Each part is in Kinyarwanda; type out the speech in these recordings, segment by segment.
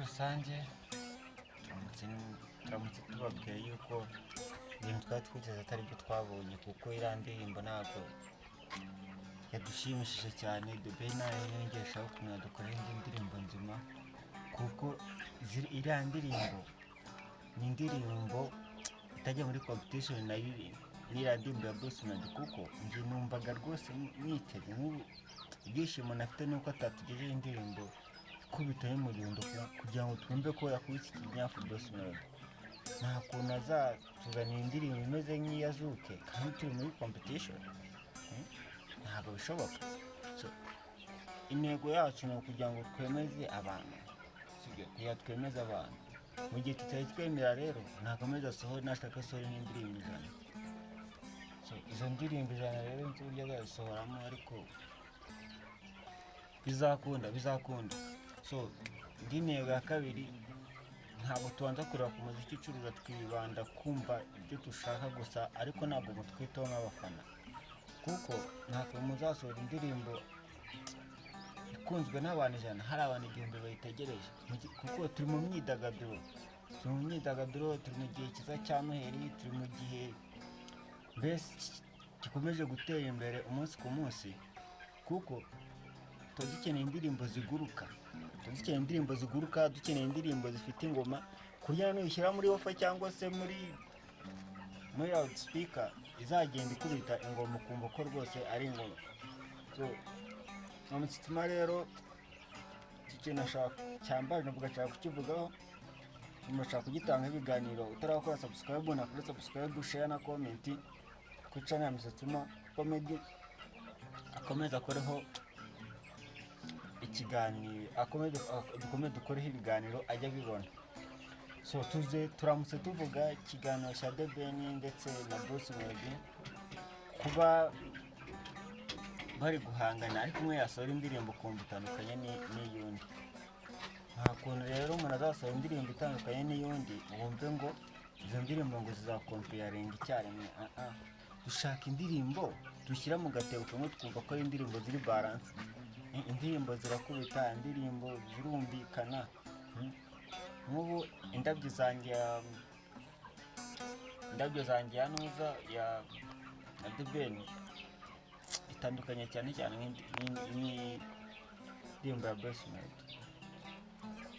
rusange turamutse tubabwiye yuko ibintu twari twiteze atari byo twabonye, kuko iriya ndirimbo ntabwo yadushimishije cyane. The Ben nayo yongeshaho ukuntu yadukorera indi ndirimbo nzima, kuko iriya ndirimbo ni indirimbo itajya muri competition nayo n'iriya ndirimbo ya Bruce Melody, kuko njye numvaga rwose mwiteze ibyishimo nafite nuko atatugejeje indirimbo ikubita y'umurundo kugira ngo twumve ko yakubise ikinyafu Bruce Melody. nta kuntu azatuzanira indirimbo imeze nk'iya Zuke kandi turi muri competition, ntabwo bishoboka. Intego yacu ni ukugira ngo twemeze abantu, kugira twemeze abantu. Mu gihe tutari twemera rero ntakomeza asohora, nashaka asohora n'indirimbo ijana. Izo ndirimbo ijana rero nzi uburyo azazisohoramo, ariko bizakunda. Indi ntego ya kabiri, ntabwo tubanza kureba ku muziki ucuruza, twibanda kumva ibyo dushaka gusa, ariko ntabwo mutwitaho nk'abafana, kuko ntabwo muzasohora indirimbo ikunzwe n'abantu ijana hari abantu 1000 bayitegereje, kuko turi mu myidagaduro, turi mu gihe cyiza cya Noheli, turi mu gihe mbese gikomeje gutera imbere umunsi ku munsi, kuko dukeneye indirimbo ziguruka, dukeneye indirimbo zifite ingoma, kugira ngo nuyishyira muri ofa cyangwa se muri loudspeaker izagenda ikubita ingoma ukumva ko rwose ari ingoma. Umutima rero ikintu cyambaye navuga cyane kukivugaho, nashaka kugitanga ibiganiro. Utarakora subscribe, nakora subscribe, share na comment kuri channel ya Msatuma Comedy, akomeza akoreho ikiganiro, dukomeze dukoreho ibiganiro ajya bibona. Turamutse tuvuga ikiganiro cya The Ben ndetse na Bruce Melody, kuba bari guhangana ariko umwe yasohora indirimbo kumva itandukanye n'iyundi. Nta kuntu rero umuntu azasohora indirimbo itandukanye n'iyundi wumve ngo izo ndirimbo ngo zizakompeyaringa icyarimwe. Dushaka indirimbo dushyira mu gatebo kamwe twumva ko ari indirimbo ziri balance, indirimbo zirakubita, indirimbo zirumvikana. Nk'ubu indabyo zanjye ya Nuza ya The Ben itandukanye cyane n'indirimbo ya Bruce Melody,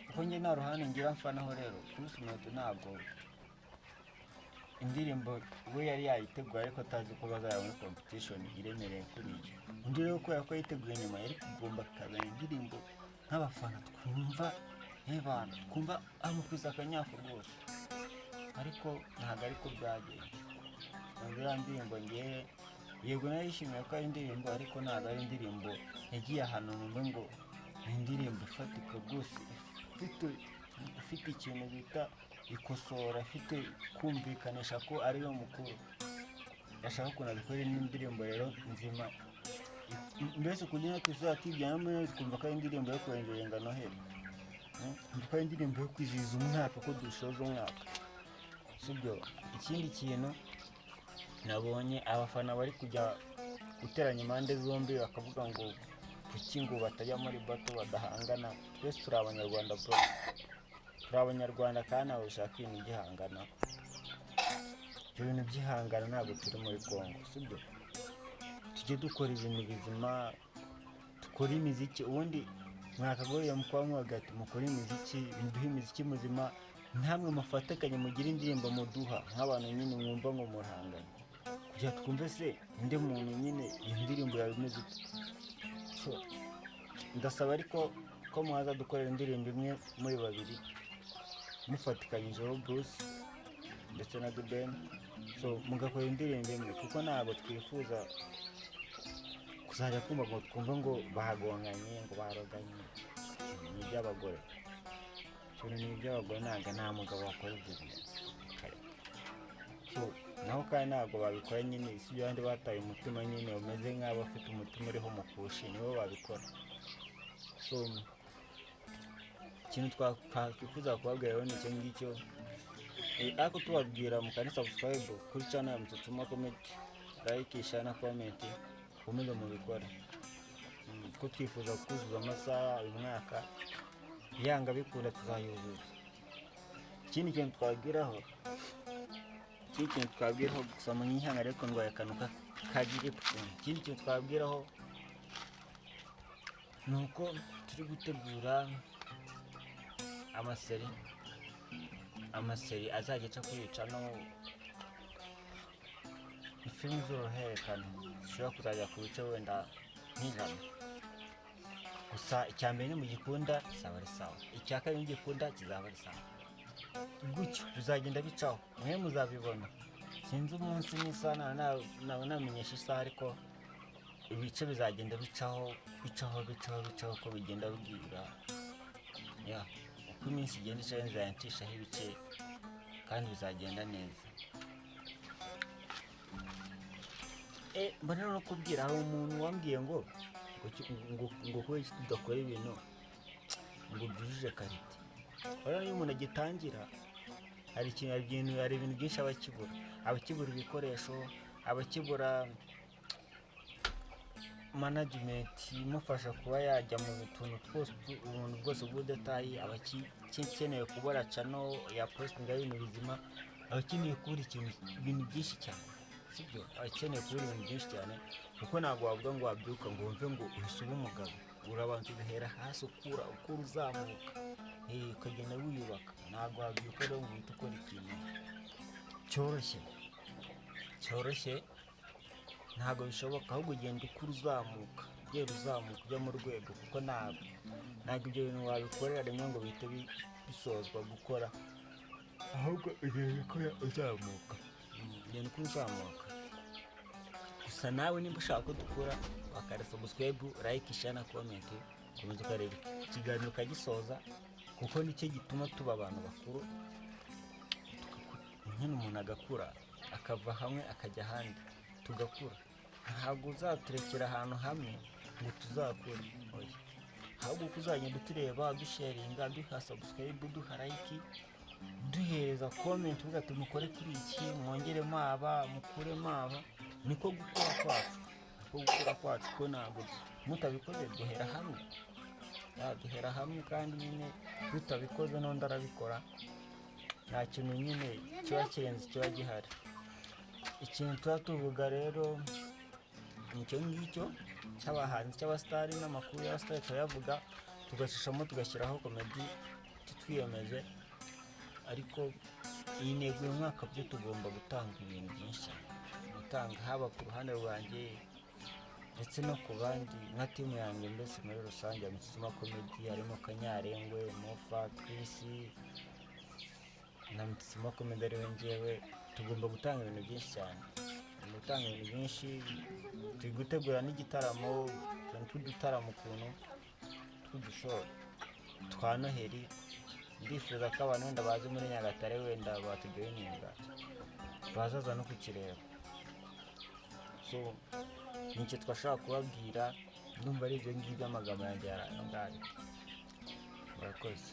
kuko njye nta ruhande ngira mfanaho. Rero Bruce Melody ntabwo indirimbo we yari yayiteguye, ariko atazi ko bazajya muri competition iremereye kuriya. Undi rero kubera ko yiteguye nyuma, yari kugomba kuzana indirimbo nk'abafana twumva amukuza akanyafu rwose, ariko ntabwo ariko byagenze. Iriya ndirimbo ngewe yego narishimiye ko ari indirimbo, ariko ntabwo ari indirimbo yagiye ahantu numva ngo ni indirimbo ifatika rwose, ifite ikintu bita ikosora, ifite kumvikanisha ko ariyo mukuru. Yashaka ukuntu abikorera n'indirimbo rero nzima, mbese kugira ngo tuzabyamo twumva ko ari indirimbo yo kwengerera Noheli, ko ari indirimbo yo kwizihiza umwaka, ko dushoje umwaka. Sibyo. Ikindi kintu nabonye, abafana bari kujya guteranya impande zombi, bakavuga ngo kuki ngo batajya muri bato badahangana. Twese turi abanyarwanda bro, kandi ntabwo dushaka ibintu byihangana. Ibyo bintu byihangana ntabwo turi muri Congo, sibyo. Tujye dukora ibintu bizima, dukora imiziki. Ubundi mwakagoye mukwamo hagati mukora imiziki, duhe imiziki muzima, ntamwe mufatikanye mugira indirimbo muduha nk'abantu nyine mwumva ngo murahanganye, kugira twumve se inde muntu nyine iyo ndirimbo yawe imeze ite. Ndasaba ariko ko mwaza dukorera indirimbo imwe muri babiri mufatikanyijeho Bruce ndetse na The Ben, mugakora indirimbo imwe, kuko ntabwo twifuza kuzajya kumva ngo twumve ngo bahagonganye, ngo baroganye. Ni iby'abagore, ntabwo nta mugabo wakora ibyo bintu. Naho kandi ntabwo babikora nyine, si ibyo abandi bataye umutima nyine umeze nk'abo bafite umutima uriho mukushi, nibo babikora. Ikintu twifuza kubabwira rero ni icyo ngicyo, ariko tubabwira mukane subscribe kuri channel ya Msatuma Comedy, like, share na comment, komeza mubikora, ko twifuza kuzuza amasaha uyu mwaka yanga bikunda tuzayuzuza. ikindi kintu twabwiraho gusa munyihanga ariko ndwaye akantu kagira ipfunwe. ikindi kintu twabwiraho ni uko turi gutegura amaseri azajya aca kwica no filime z'uruhererekane zishobora kuzajya ku bice wenda nk'ijana. gusa icya mbere ni mugikunda kizaba ari sawa, icya kabiri mugikunda kizaba ari sawa, gutyo bizagenda bicaho, mwe muzabibona. sinzi umunsi n'isaha, nawe namenyesha isaha, ariko ibice bizagenda bicaho uko bigenda bwira. uko iminsi igenda icaho nzayancishaho ibice kandi bizagenda neza. mbona no kubwira, hari umuntu wambwiye ngo kuba tudakora ibintu ngo byujuje karite. urabona iyo umuntu agitangira hari ibintu byinshi abakibura ibikoresho, abakibura management imufasha kuba yajya mu tuntu twose, ubuntu bwose bw'udetayi, abakeneye kubura channel ya postinga y'ibintu bizima, abakeneye kubura ibintu byinshi cyane, sibyo? abakeneye kubura ibintu byinshi cyane, kuko ntabwo wavuga ngo wabyuka ngo wumve ngo uhise uba umugabo. urabanza ugahera hasi ukura uzamuka, ukagenda wiyubaka. ntabwo wabyuka rero ngo uhite ukora ikintu cyoroshye, ntabwo bishoboka. ahubwo ugenda ukura uzamuka ujya mu rwego, kuko ntabwo ibyo bintu wabikorera rimwe ngo bihite bisozwa gukora, ahubwo ugenda ukora uzamuka. gusa nawe nimba ushaka ko dukora, wakanda subscribe, like, share na comment, komeza ukareba ikiganiro ukagisoza, kuko nicyo gituma tuba abantu bakuru. nyine umuntu agakura, akava hamwe akajya ahandi, tugakura. ntabwo uzaturekera ahantu hamwe ngo tuzakure, ahubwo uko uzagenda utureba, dusharinga, duha subscribe, duha like, duhereza comment, uvuga ati mukore kuri iki, mwongeremo aba, mukuremo aba. niko gukora kwacu, ko ntabwo mutabikoze duhera hamwe, kandi nyine tutabikoze n'undi arabikora. nta kintu nyine kiba kirenze kiba gihari. ikintu tuba tuvuga rero nicyo ngicyo cy'abahanzi, cy'abasitari, n'amakuru y'abasitari turayavuga, tugashishamo, tugashyiraho komedi twiyemeje. ariko iyi ntego uyu mwaka byo tugomba gutanga ibintu byinshi cyane, gutanga haba ku ruhande rwanjye ndetse no ku bandi nka timu yanjye, mbese muri rusange Mitsima Comedy harimo Kanyarengwe, Mofa, Chris na Mitsima Comedy ariwe njyewe. tugomba gutanga ibintu byinshi cyane, turi gutegura n'igitaramo, tw'udutaramo ukuntu tw'udushoro twa Noheli. ndifuza ko abantu wenda bazi muri Nyagatare wenda batujoyininga, bazaza no kukireba. nicyo twashaka kubabwira, ndumva ari ibyo ngibyo amagambo yanjye yarangaye. murakoze.